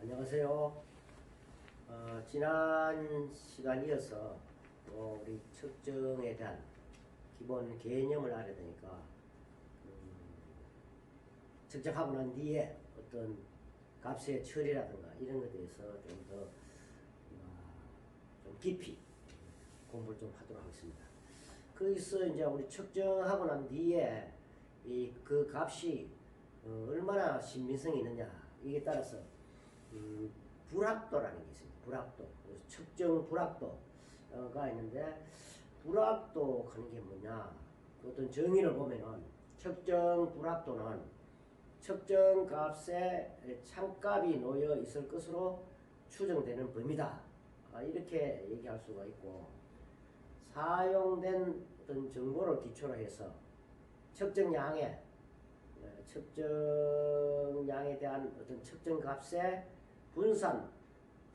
안녕하세요. 지난 시간 이어서 우리 측정에 대한 기본 개념을 알아야 되니까 측정하고 난 뒤에 어떤 값의 처리라든가 이런 것에 대해서 좀 더 좀 깊이 공부를 좀 하도록 하겠습니다. 거기서 이제 우리 측정하고 난 뒤에 그 값이 얼마나 신빙성이 있느냐 이게 따라서 불합도라는 게 있습니다. 불합도. 측정 불합도가 있는데, 불합도 하는 게 뭐냐? 어떤 정의를 보면은, 측정 불합도는 측정 값에 참값이 놓여 있을 것으로 추정되는 범위다. 이렇게 얘기할 수가 있고, 사용된 어떤 정보를 기초로 해서 측정량에 대한 어떤 측정 값의 분산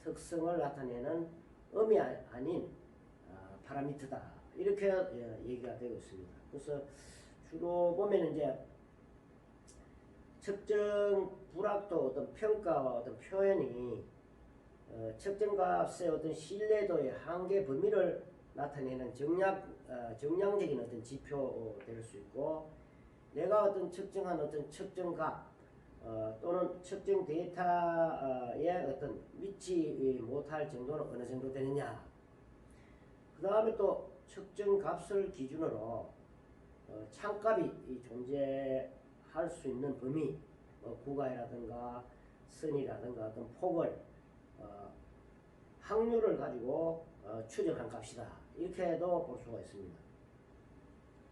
특성을 나타내는 음이 아닌 파라미터다. 이렇게 얘기가 되고 있습니다. 그래서 주로 보면 이제 측정 불합도 어떤 평가와 어떤 표현이 측정 값의 어떤 신뢰도의 한계 범위를 나타내는 정량적인 어떤 지표 될 수 있고, 내가 어떤 측정한 어떤 측정 값 또는 측정 데이터의 어떤 믿지 못할 정도는 어느 정도 되느냐. 그 다음에 또 측정 값을 기준으로 참값이 존재할 수 있는 범위, 구가이라든가 선이라든가 어떤 폭을 확률을 가지고 추정한 값이다. 이렇게도 볼 수가 있습니다.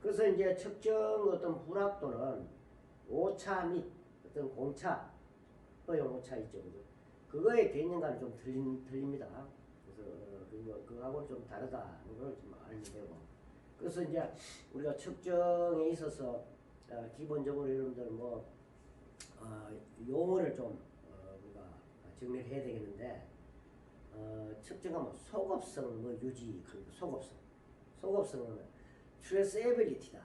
그래서 이제 측정 어떤 불합도는 오차 및 어떤 공차, 허용 오차 있죠. 그거의 개념과는 좀 틀립니다. 그래서 그거하고는 좀 다르다는 걸 좀 알면 되고. 그래서 이제 우리가 측정에 있어서 기본적으로 여러분들 용어를 좀 우리가 정리를 해야 되겠는데, 측정하면 소급성 유지, 소급성은 traceability다.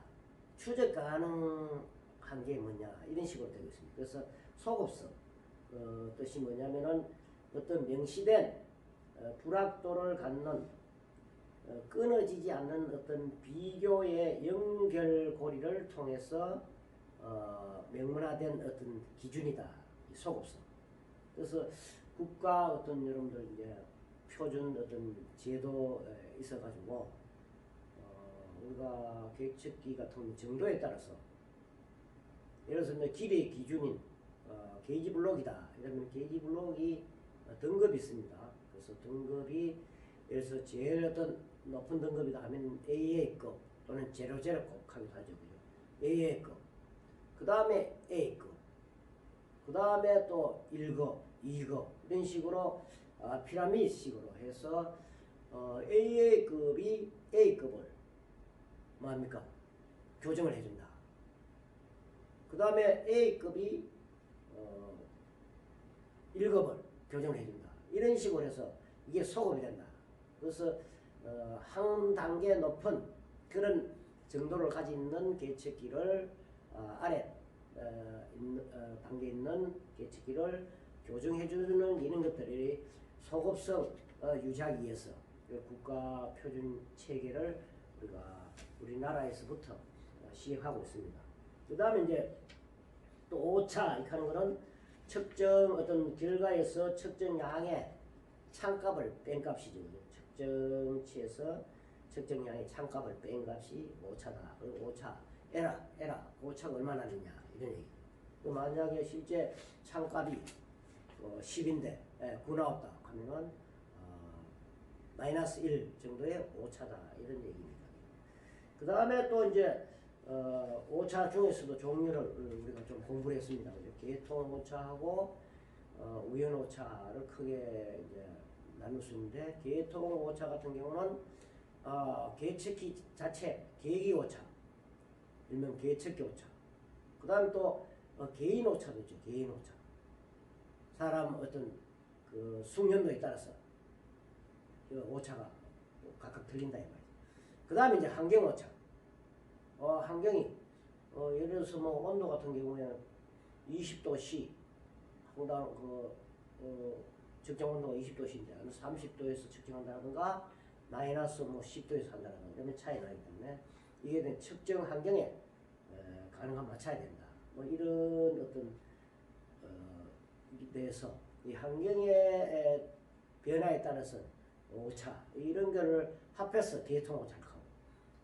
추적 가능한 게 뭐냐 이런 식으로 되고 있습니다. 그래서 소급성 뜻이 뭐냐면은 어떤 명시된 불합도를 갖는 끊어지지 않는 어떤 비교의 연결고리를 통해서 명문화된 어떤 기준이다. 소급성. 그래서 국가 어떤 여러분들 이제 표준 어떤 제도에 있어가지고 우리가 계획측기 같은 정도에 따라서, 예를 들어서 길이의 기준인 게이지 블록이다. 이러면 게이지 블록이 등급이 있습니다. 그래서 등급이 예를 들어서 제일 어떤 높은 등급이다 하면 AA급 또는 00급 하기도 하죠. AA급. 그 다음에 A급. 그 다음에 또 1급, 2급 이런 식으로 피라미드식으로 해서 AA급이 A급을 뭐합니까? 교정을 해준다. 그 다음에 A급이 1급을 교정을 해준다. 이런 식으로 해서 이게 소급이 된다. 그래서 한 단계 높은 그런 정도를 가지고 있는 계측기를 아래 단계에 있는 계측기를 교정해주는 이런 것들이 소급성 유지하기 위해서 국가 표준 체계를 우리나라에서부터 시행하고 있습니다. 그 다음에 이제 또 오차 이렇게 하는 거는 측정 어떤 결과에서 측정량의 참값을 뺀 값이죠. 측정치에서 측정량의 참값을 뺀 값이 오차다. 그리고 오차 에라 오차가 얼마나 되냐 이런 얘기. 만약에 실제 참값이 10인데 9 나왔다 하면은 마이너스 1 정도의 오차다 이런 얘기입니다. 그 다음에 또 이제 오차 중에서도 종류를 우리가 좀 공부를 했습니다. 계통 오차하고 우연 오차를 크게 이제 나눌 수 있는데, 계통 오차 같은 경우는 계측기 자체 계기 오차, 일명 계측기 오차. 그 다음에 또 개인 오차도 있죠. 개인 오차. 사람 어떤 그 숙련도에 따라서 그 오차가 각각 틀린다 이 말이죠. 그 다음에 이제 환경 오차. 환경이 예를 들어서 온도 같은 경우에 20도 C 상당 측정 온도가 20도인데 30도에서 측정한다든가 마이너스 뭐 10도에서 한다든가 이러면 차이 나기 때문에 이게 측정 환경에 가능한 맞춰야 된다. 뭐 이런 어떤 대해서 이 환경의 변화에 따라서 오차 이런 거를 합해서 계통 오차를 하고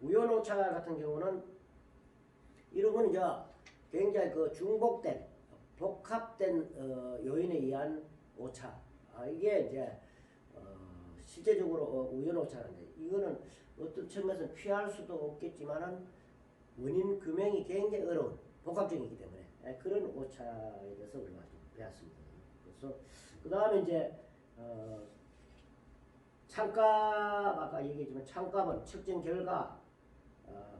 우연 오차 같은 경우는 이런 거는 이제 굉장히 그 중복된 복합된 요인에 의한 오차 이게 이제 실제적으로 우연 오차인데 이거는 어떤 측면에서 피할 수도 없겠지만은 원인 규명이 굉장히 어려운 복합적이기 때문에 그런 오차에 대해서 우리가 좀 배웠습니다. 그래서 그 다음에 이제 참값 아까 얘기했지만 참값은 측정 결과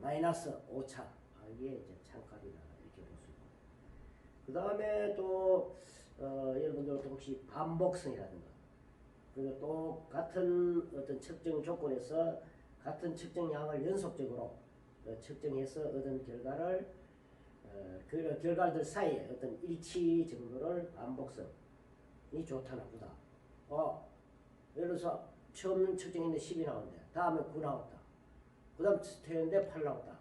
마이너스 오차 이게 이제 참값이다 이렇게 볼 수 있고 그 다음에 또 여러분들도 혹시 반복성이라든가 그리고 또 같은 어떤 측정 조건에서 같은 측정량을 연속적으로 측정해서 얻은 결과를 그 결과들 사이에 어떤 일치 정도를 반복성이 좋다 나쁘다. 예를 들어서 처음 측정했는데 10이 나온대. 다음에 9 나왔다. 그 다음 했는데 8 나왔다.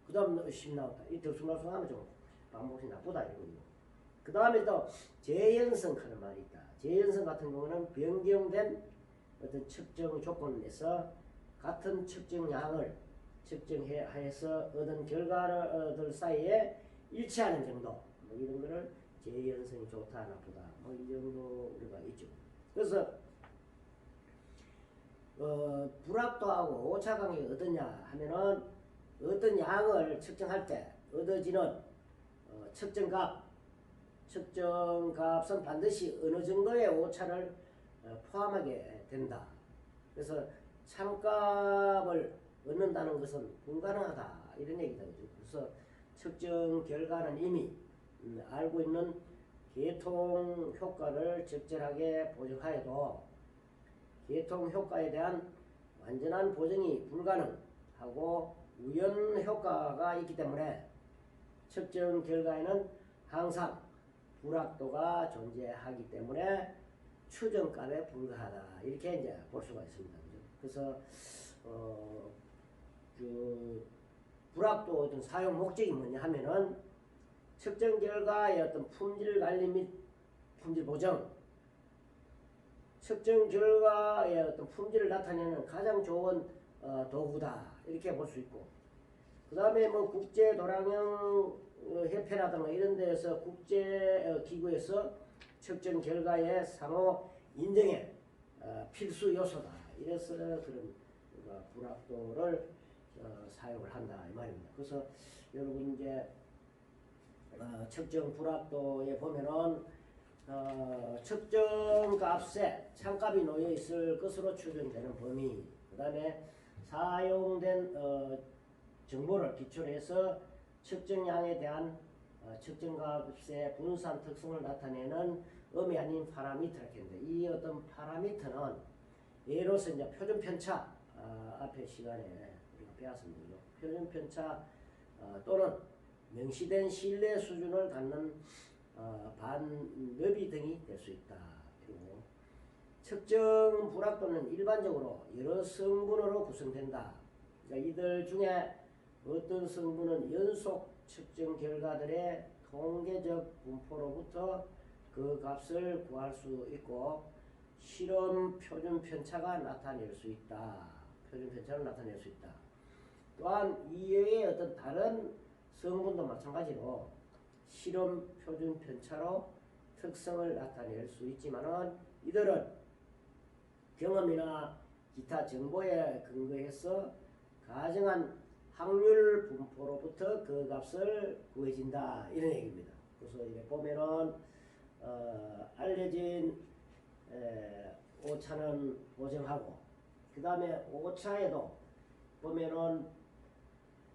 그 다음 10 나왔다. 이 들쑥날쑥하면 좀 반복성이 나쁘다 이거예요. 그 다음에 또 재연성 하는 말이 있다. 재연성 같은 경우는 변경된 어떤 측정 조건에서 같은 측정량을 측정해서 얻은 결과들 사이에 일치하는 정도 뭐 이런 거를 재연성이 좋다 나쁘다 뭐 이 정도 우리가 있죠. 그래서 불합도하고 오차관계가 어떠냐 하면은 어떤 양을 측정할 때 얻어지는 측정값은 반드시 어느 정도의 오차를 포함하게 된다. 그래서 참값을 얻는다는 것은 불가능하다 이런 얘기다. 그래서 측정 결과는 이미 알고 있는 계통 효과를 적절하게 보정하여도 계통 효과에 대한 완전한 보정이 불가능하고 우연 효과가 있기 때문에 측정 결과에는 항상 불합도가 존재하기 때문에 추정값에 불과하다 이렇게 이제 볼 수가 있습니다. 그래서 불합도 어떤 사용 목적이 뭐냐 하면은 측정 결과의 어떤 품질 관리 및 품질 보정, 측정 결과의 어떤 품질을 나타내는 가장 좋은 도구다 이렇게 볼 수 있고, 그 다음에 뭐 국제 도량형 협회라든가 이런 데에서 국제 기구에서 측정 결과의 상호 인정의 필수 요소다. 이래서 그런 불합도를 사용을 한다 이 말입니다. 그래서 여러분 이제 측정 불합도에 보면은 측정 값에 참값이 놓여 있을 것으로 추정되는 범위, 그 다음에 사용된 정보를 기초로 해서 측정량에 대한 측정값의 분산 특성을 나타내는 음이 아닌 파라미터라고 했는데, 이 어떤 파라미터는 예로서 이제 표준 편차 앞에 시간에 우리가 배웠습니다. 표준 편차 또는 명시된 신뢰 수준을 갖는 반너비 등이 될 수 있다. 그리고 측정 불합도는 일반적으로 여러 성분으로 구성된다. 그러니까 이들 중에 어떤 성분은 연속 측정 결과들의 통계적 분포로부터 그 값을 구할 수 있고 실험 표준 편차가 나타낼 수 있다. 표준 편차를 나타낼 수 있다. 또한 이외의 어떤 다른 성분도 마찬가지로 실험 표준 편차로 특성을 나타낼 수 있지만은 이들은 경험이나 기타 정보에 근거해서 가정한 확률 분포로부터 그 값을 구해진다 이런 얘기입니다. 그래서 이게 보면은 알려진 오차는 보정하고, 그 다음에 오차에도 보면은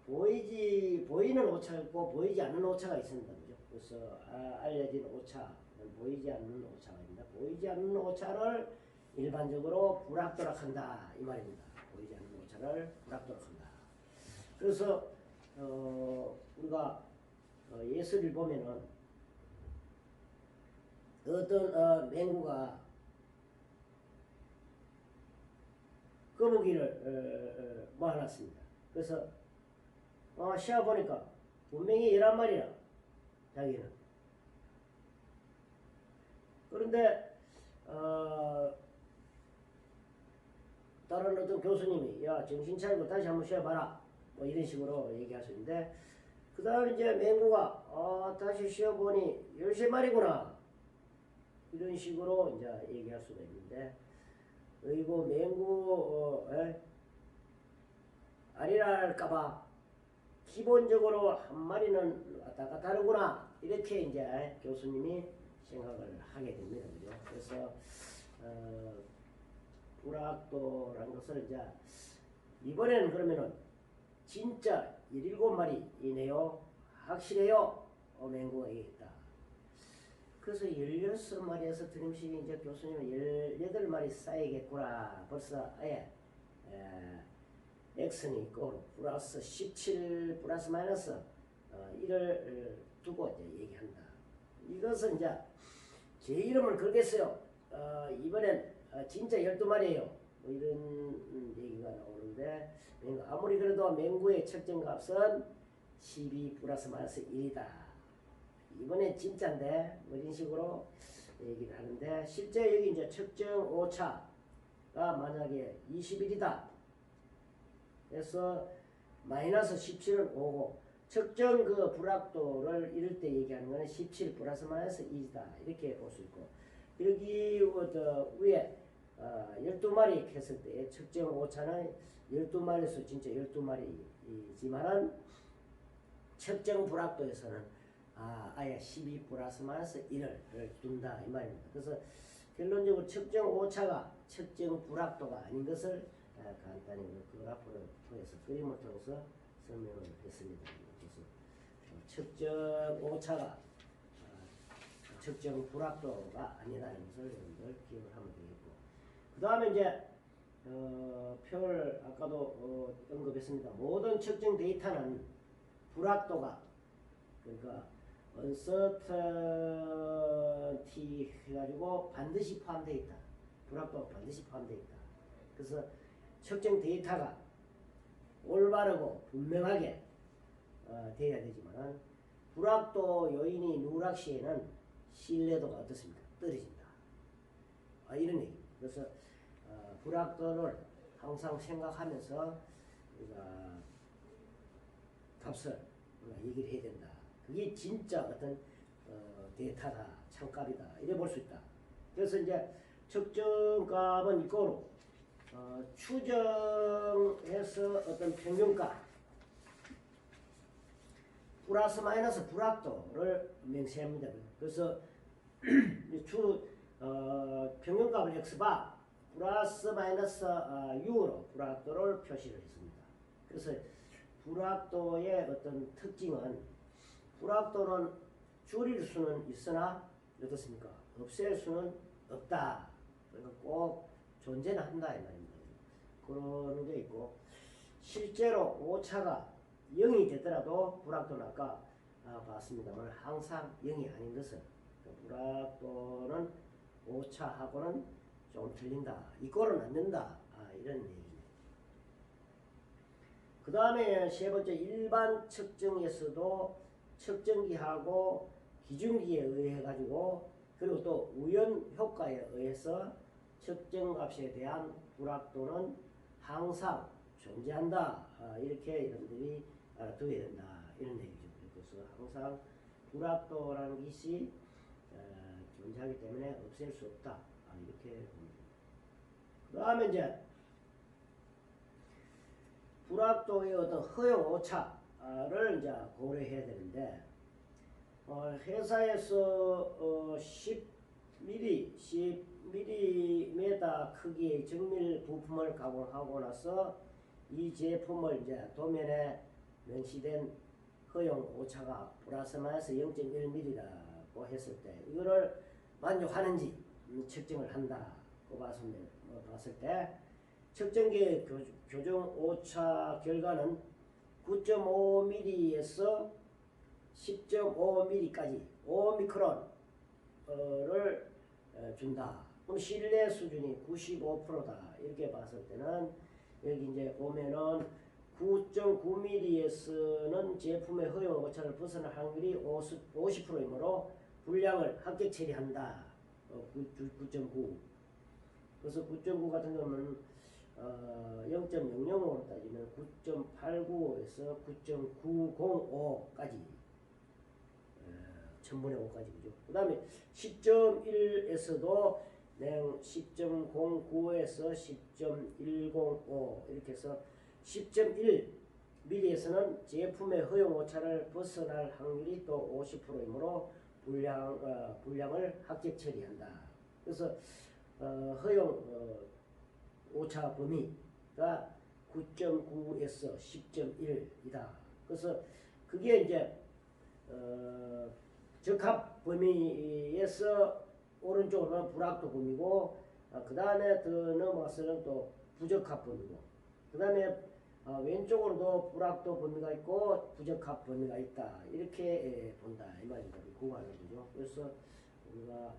보이는 오차가 있고 보이지 않는 오차가 있습니다. 그죠? 그래서 알려진 오차는 보이지 않는 오차입니다. 보이지 않는 오차를 일반적으로 불합도라고 한다 이 말입니다. 보이지 않는 오차를 불합도라고 한다. 그래서 우리가 예술을 보면은 어떤 맹구가 거북이를 모아놨습니다. 그래서 시합 보니까 분명히 11마리라 자기는. 그런데 다른 어떤 교수님이 야 정신 차리고 다시 한번 쉬어봐라 뭐 이런 식으로 얘기하시는데, 그 다음에 이제 맹구가 다시 쉬어보니 13마리구나 이런 식으로 이제 얘기할 수가 있는데, 이거 맹구 아니랄까봐 기본적으로 한 마리는 왔다 갔다 하는구나 이렇게 이제 교수님이 생각을 하게 됩니다. 그죠? 그래서 불악도라는 것을 이제 이번에는 그러면은 진짜 17마리이네요. 확실해요. 맹구가 있다. 그래서 16마리에서 드림식이 이제 교수님은 18마리 쌓이겠구나. 벌써 아예 x는 있고 플러스 17 플러스 마이너스 1을 두고 이제 얘기한다. 이것은 이제 제 이름을 걸겠어요. 이번엔 진짜 12마리예요. 뭐 이런 얘기가 나오는데, 아무리 그래도 맹구의 측정값은 12 플러스 마이너스 1이다. 이번엔 진짜인데 뭐 이런 식으로 얘기를 하는데, 실제 여기 이제 측정 오차가 만약에 21이다. 그래서 마이너스 17은 5고 측정 그 불확도를 이럴 때 얘기하는 거는 17 플러스 마이너스 2다. 이렇게 볼 수 있고, 여기 위에 12마리 했을 때 측정 오차는 12마리에서 진짜 12마리이지만은 측정 불확도에서는 아예 12 플러스 마이너스 1을 둔다 이 말입니다. 그래서 결론적으로 측정 오차가 측정 불확도가 아닌 것을 간단히 그래프를 통해서 그림을 통해서 설명을 했습니다. 그래서 측정 오차가 측정 불확도가 아니라는 것을 여러분들 기억을 하면 되겠고, 그 다음에 이제 표를 아까도 언급했습니다. 모든 측정 데이터는 불확도가, 그러니까 uncertainty 해가지고 반드시 포함되어 있다. 불확도가 반드시 포함되어 있다. 그래서 측정 데이터가 올바르고 분명하게 돼야 되지만, 불확도 요인이 누락 시에는 신뢰도가 어떻습니까? 떨어진다. 이런 얘기입니다. 그래서 불확도를 항상 생각하면서 우리가 값을 우리가 얘기를 해야 된다. 그게 진짜 어떤 데이터다, 참값이다 이래 볼 수 있다. 그래서 이제 측정값은 이거로 추정해서 어떤 평균값 플러스 마이너스 불확도를 명시합니다. 그래서 평균값을 x바 플러스 마이너스 u로 불확도를 표시를 했습니다. 그래서 불확도의 어떤 특징은, 불확도는 줄일 수는 있으나 어떻습니까? 없앨 수는 없다. 그러니까 꼭 존재는 한다 이 말입니다. 그런 게 있고, 실제로 오차가 0이 되더라도 불확도는 아까 봤습니다만 항상 0이 아닌 것은, 불확도는 오차하고는 좀 틀린다. 이꼴은 안 된다. 이런 얘기입니다. 그 다음에 세 번째, 일반 측정에서도 측정기하고 기준기에 의해 가지고, 그리고 또 우연 효과에 의해서 측정값에 대한 불확도는 항상 존재한다. 이렇게 여러분들이 알아두어야 된다. 이런 얘기죠. 그래서 항상 불확도라는 것이 존재하기 때문에 없앨 수 없다. 이렇게 봅니다. 그 다음에 이제 불확도의 어떤 허용 오차를 이제 고려해야 되는데, 회사에서 10mm 크기의 정밀 부품을 가공하고 나서 이 제품을 이제 도면에 명시된 허용 오차가 플러스 마이너스 0.1mm라고 했을 때 이거를 만족하는지 측정을 한다고 봤을 때, 측정기의 교정 오차 결과는 9.5mm에서 10.5mm까지 5미크론의 준다. 그럼 신뢰 수준이 95%다. 이렇게 봤을 때는 여기 이제 보면은 9.9mm에서는 제품의 허용 오차를 벗어날 확률이 50%이므로 불량을 합격 처리한다. 9.9. 그래서 9.9 같은 경우는 0.005로 따지면 9.895에서 9.905까지 1000분의 5까지 그죠. 그 다음에 10.1에서도 10.09에서 10.105 이렇게 해서 10.1mm에서는 제품의 허용 오차를 벗어날 확률이 또 50%이므로 불량을 합격 처리한다. 그래서 허용 오차 범위가 9.9에서 10.1이다. 그래서 그게 이제 적합 범위에서 오른쪽으로는 불합도 범위고 그 다음에 더 넘어가서는 또 부적합 범위고 그 다음에 왼쪽으로도 불합도 범위가 있고 부적합 범위가 있다. 이렇게 본다. 이 말입니다. 구간을 보죠. 그래서 우리가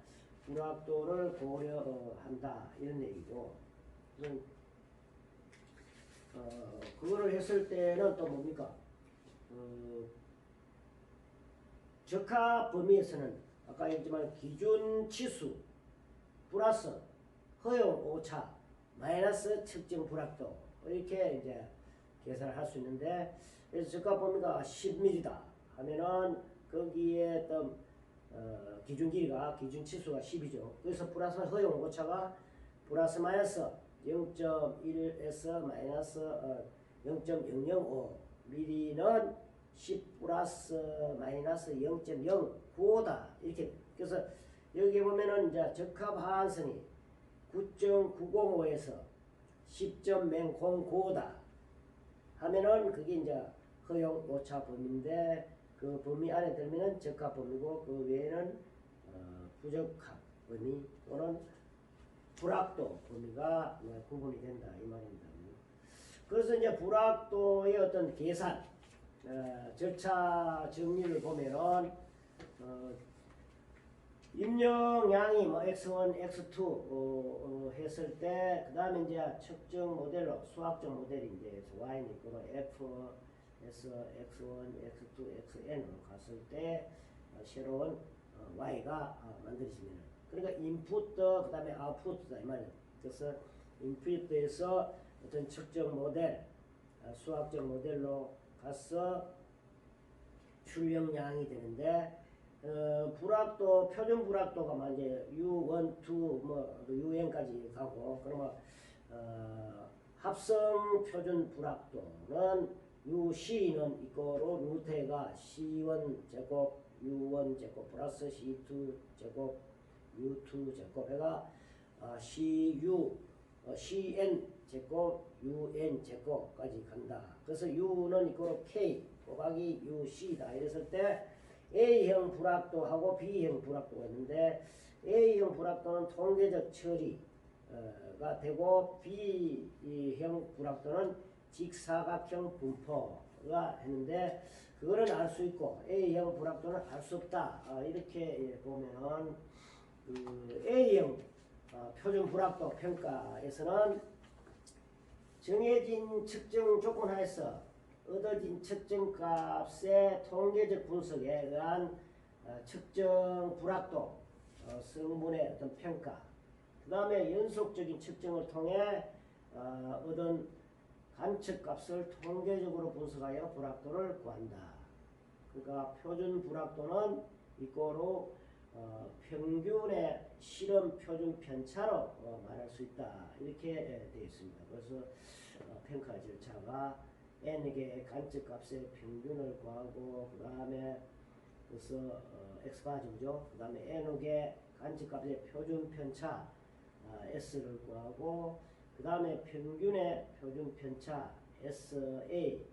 불합도를 고려한다. 이런 얘기고 그거를 했을 때는 또 뭡니까? 적합 범위에서는 아까 얘기했지만 기준 치수 플러스 허용 오차 마이너스 측정 불합도 이렇게 이제 계산을 할 수 있는데 그래서 적합 범위가 10mm다 하면은 거기에 어떤 기준 길이가 기준 치수가 10이죠. 그래서 플러스 허용 오차가 플러스 마이너스 0.1에서 마이너스 0.005mm는 10 플러스 마이너스 0.095다. 이렇게 그래서 여기 보면은 이제 적합 하한선이 9.905에서 10.009다 하면은 그게 이제 허용 오차 범위인데 그 범위 안에 들면은 적합 범위고 그 외에는 부적합 범위 또는 불합도 범위가 구분이 된다 이 말입니다. 그래서 이제 불합도의 어떤 계산 절차 정리를 보면은 입력량이 뭐 x1, x2 했을 때 그 다음에 이제 측정 모델로 수학적 모델이 이제 y는 있고 f에서 x1, x2, xn으로 갔을 때 새로운 y가 만들어지면 그러니까 인풋도 그 다음에 아웃풋다 이 말이에요. 그래서 인풋에서 어떤 측정 모델 수학적 모델로 가서 출력량이 되는데 불합도 표준 불합도가 이제 U1, 2, 뭐 UN까지 가고 그러면 합성 표준 불합도는 UC는 이거로 루트가 C1 제곱 U1 제곱 플러스 C2 제곱 U2 제곱 해가 CU CN 제곱 UN 제곱까지 간다. 그래서 U는 이거로 K 곱하기 UC다. 이랬을 때 A형 불합도하고 B형 불합도가 있는데 A형 불합도는 통계적 처리가 되고 B형 불합도는 직사각형 분포가 했는데 그거는 알 수 있고 A형 불합도는 알 수 없다. 이렇게 보면은 그 A형 표준 불합도 평가에서는 정해진 측정 조건 하에서 얻어진 측정 값의 통계적 분석에 의한 측정 불합도 성분의 어떤 평가 그 다음에 연속적인 측정을 통해 얻은 관측 값을 통계적으로 분석하여 불합도를 구한다. 그러니까 표준 불합도는 이거로 평균의 실험 표준 편차로 말할 수 있다. 이렇게 되어 있습니다. 그래서 평가 절차가 n개의 관측 값의 평균을 구하고 그 다음에 그래서 x바지죠. 그 다음에 n개 관측 값의 표준 편차 s를 구하고 그 다음에 평균의 표준 편차 SA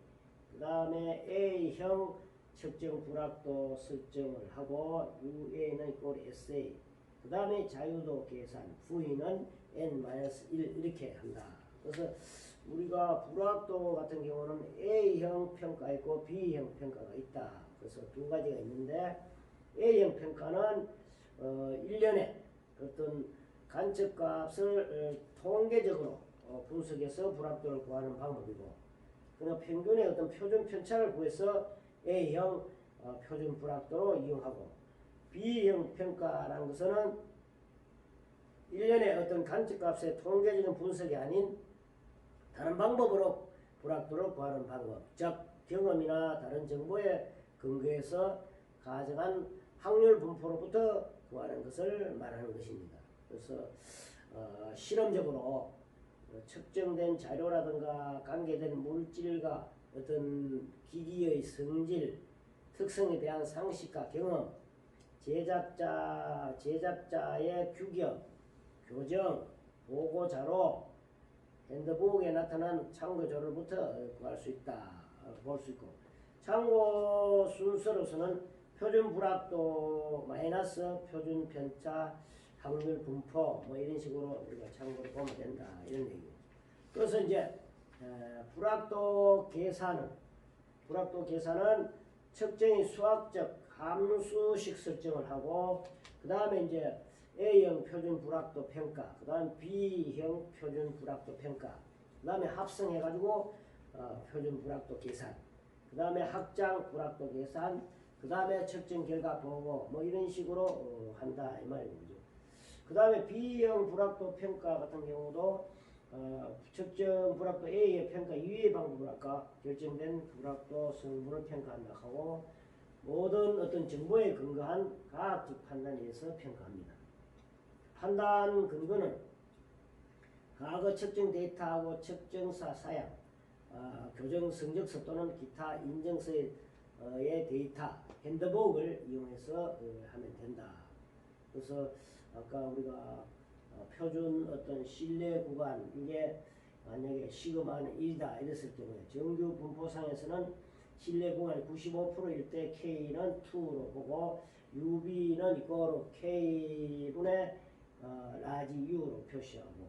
그 다음에 A형 측정 불합도 설정을 하고 UA는 이꼴 SA 그 다음에 자유도 계산 V는 n-1 이렇게 한다. 그래서 우리가 불합도 같은 경우는 A형 평가 있고 B형 평가가 있다. 그래서 두 가지가 있는데 A형 평가는 1년에 어떤 간접값을 통계적으로 분석해서 불합도를 구하는 방법이고, 그러나 평균의 어떤 표준 편차를 구해서 A형 표준 불합도로 이용하고, B형 평가라는 것은 1년의 어떤 간접값의 통계적인 분석이 아닌 다른 방법으로 불합도를 구하는 방법, 즉 경험이나 다른 정보에 근거해서 가정한 확률 분포로부터 구하는 것을 말하는 것입니다. 그래서 실험적으로 측정된 자료라든가 관계된 물질과 어떤 기기의 성질, 특성에 대한 상식과 경험, 제작자의 규격, 교정, 보고자료, 핸드북에 나타난 참고 자료부터 구할 수 있다, 볼 수 있고, 참고 순서로서는 표준 불합도 마이너스 표준 편차 확률 분포 뭐 이런 식으로 우리가 참고를 보면 된다, 이런 얘기예요. 그래서 이제 불합도 계산은 측정의 수학적 함수식 설정을 하고, 그 다음에 이제 A형 표준 불합도 평가, 그 다음에 B형 표준 불합도 평가, 그 다음에 합성해가지고 표준 불합도 계산, 그 다음에 확장 불합도 계산, 그 다음에 측정 결과 보고 뭐 이런 식으로 한다, 이 말이죠. 그 다음에 B형 불합도 평가 같은 경우도 측정 불합도 A의 평가 이외의 방법으로 아까 결정된 불합도 성분을 평가한다 하고, 모든 어떤 정보에 근거한 과학적 판단에 의해서 평가합니다. 판단 근거는 과거 측정 데이터하고 측정사 사양, 교정 성적서 또는 기타 인증서의 데이터, 핸드북을 이용해서 하면 된다. 그래서 아까 우리가 표준 어떤 신뢰 구간, 이게 만약에 시그마는 1이다 이랬을 경우에 정규 분포상에서는 신뢰 구간이 95%일 때 K는 2로 보고 UB는 이거로 K분의 라지 U로 표시하고,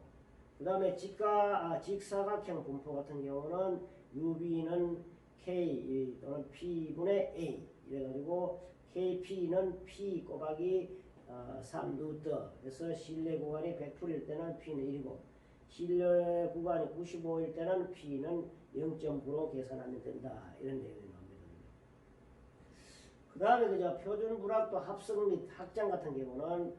그 다음에 직사각형 분포 같은 경우는 UB는 K 또는 P분의 A 이래가지고 KP는 P 곱하기 3루트 해서 신뢰 구간이 100%일 때는 P는 1이고 신뢰 구간이 95일 때는 P는 0.9로 계산하면 된다, 이런 내용이 나옵니다. 그 다음에 그저 표준 불합도 합성 및 확장 같은 경우는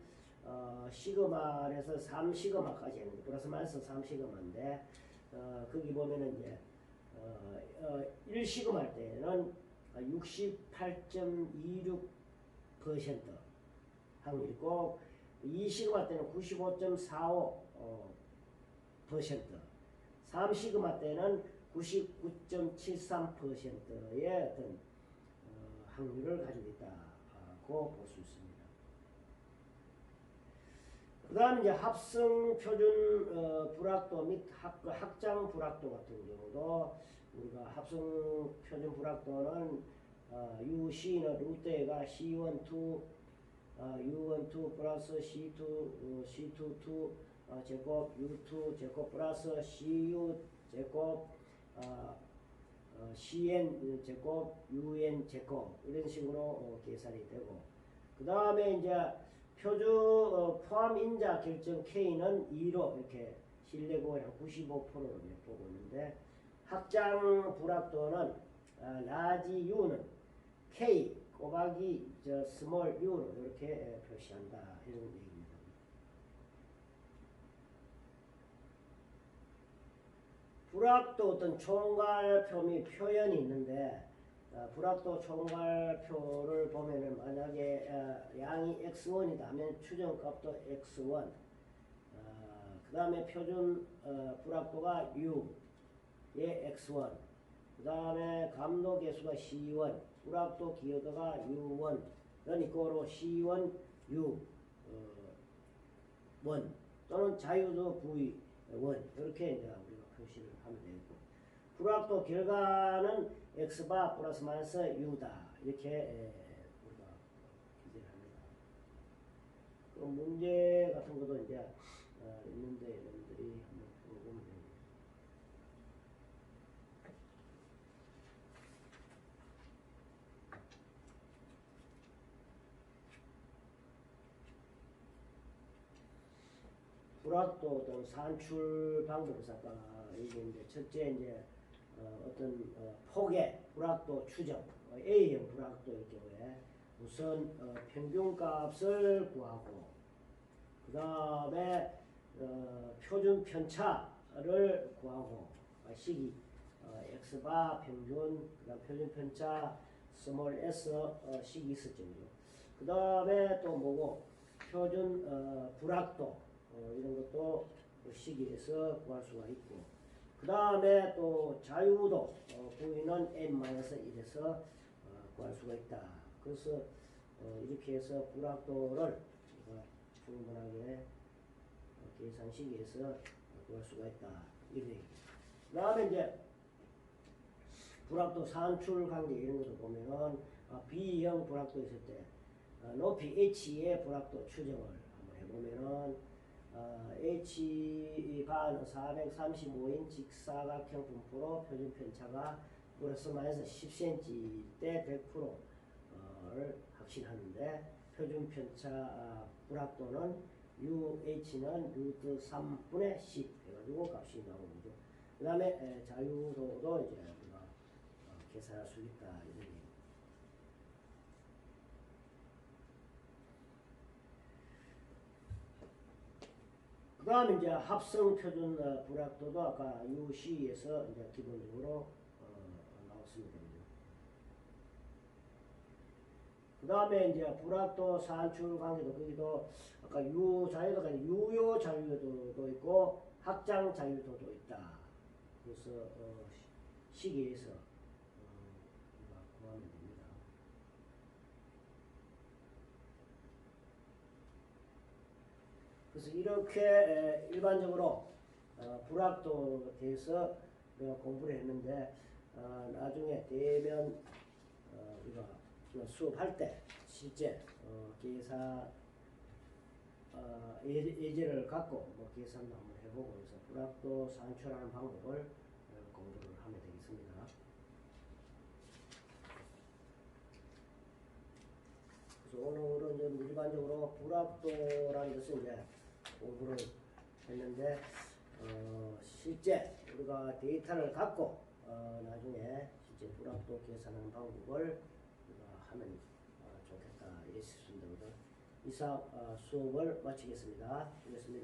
시그마에서 3시그마까지 했는데 플러스 마이너스 3시그마인데 거기 보면은 이제 1시그마 할 때는 68.26% 확률이고 2시그마 때는 95.45%, 3시그마 때는 99.73%의 어떤 확률을 가지고 있다고 볼 수 있습니다. 그 다음에 이제 합성 표준 불합도 및 확장 불합도 같은 경우도 우리가 합성 표준 불합도는 UC는 루트가 C12 U12 플러스 C2 C22 제곱 U2 제곱 플러스 CU 제곱 CN 제곱 UN 제곱 이런 식으로 계산이 되고, 그 다음에 이제 표준 포함 인자 결정 K는 2로 이렇게 신뢰구간이 95%로 보고 있는데, 확장 불합도는 라지 U는 K 곱하기 스몰 U로 이렇게 표시한다, 이런 얘기입니다. 불합도 어떤 총괄표 및 표현이 있는데, 불합도 총괄표를 보면은 만약에 양이 x1이다 하면 추정값도 x1, 그 다음에 표준 불합도가 u의 x1, 그 다음에 감도 계수가 c1, 불합도 기여도가 u1, 는 이거로 c1 u 1 또는 자유도 v1 이렇게 이제 우리가 표시를 하면 되겠고, 불합도 결과는 x바 플러스 마이너스 u다, 이렇게 우리가 기재를 합니다. 그 문제 같은 것도 이제 있는데 여러분들이 한번 풀어보면 됩니다. 불확도 어떤 산출 방법에서 아까 얘기했는데 첫째 이제 어떤 폭의 불확도 추정 A형 불확도일 경우에 우선 평균값을 구하고 그 다음에 표준 편차를 구하고 식이 x바 평균 그 다음 표준 편차 스몰 s 식이 있었죠. 그 다음에 또 뭐고 표준 불확도 이런 것도 식에서 구할 수가 있고 그 다음에 또 자유도 부위는 n-1에서 구할 수가 있다. 그래서 이렇게 해서 불확도를 충분하게 계산식에서 구할 수가 있다. 이런 얘기입니다. 그 다음에 이제 불확도 산출 관계 이런 것도 보면은 B형 불확도 있을 때 높이 H의 불확도 추정을 한번 해보면은 H가 435인 직사각형 분포로 표준 편차가 플러스 마이너스 10cm 때 100%를 확신하는데 표준 편차 불확도는 UH는 루트 3분의 10 해가지고 값이 나오는 거죠. 그 다음에 자유도도 이제 우리가 계산할 수 있다. 이런 얘기. 그 다음에 이제 합성 표준 불확도도 아까 UC에서 이제 기본적으로 나왔습니다. 그 다음에 이제 불확도 산출 관계도 거기도 아까 유자유도가 아니라 유효 자유도도 있고 확장 자유도도 있다. 그래서 시기에서 구하면 됩니다. 그래서 이렇게 일반적으로 불확도에 대해서 우리가 공부를 했는데 나중에 대면 우리가 수업할 때 실제 계산 예제를 갖고 계산도 한번 해보고 해서 불확도 산출하는 방법을 공부를 하면 되겠습니다. 그래서 오늘은 일반적으로 불확도라는 것은 이제 공부를 했는데 실제 우리가 데이터를 갖고 나중에 실제 불확도 계산하는 방법을 우리가 하면 좋겠다 이랬습니다. 이상 수업을 마치겠습니다. 수고했습니다.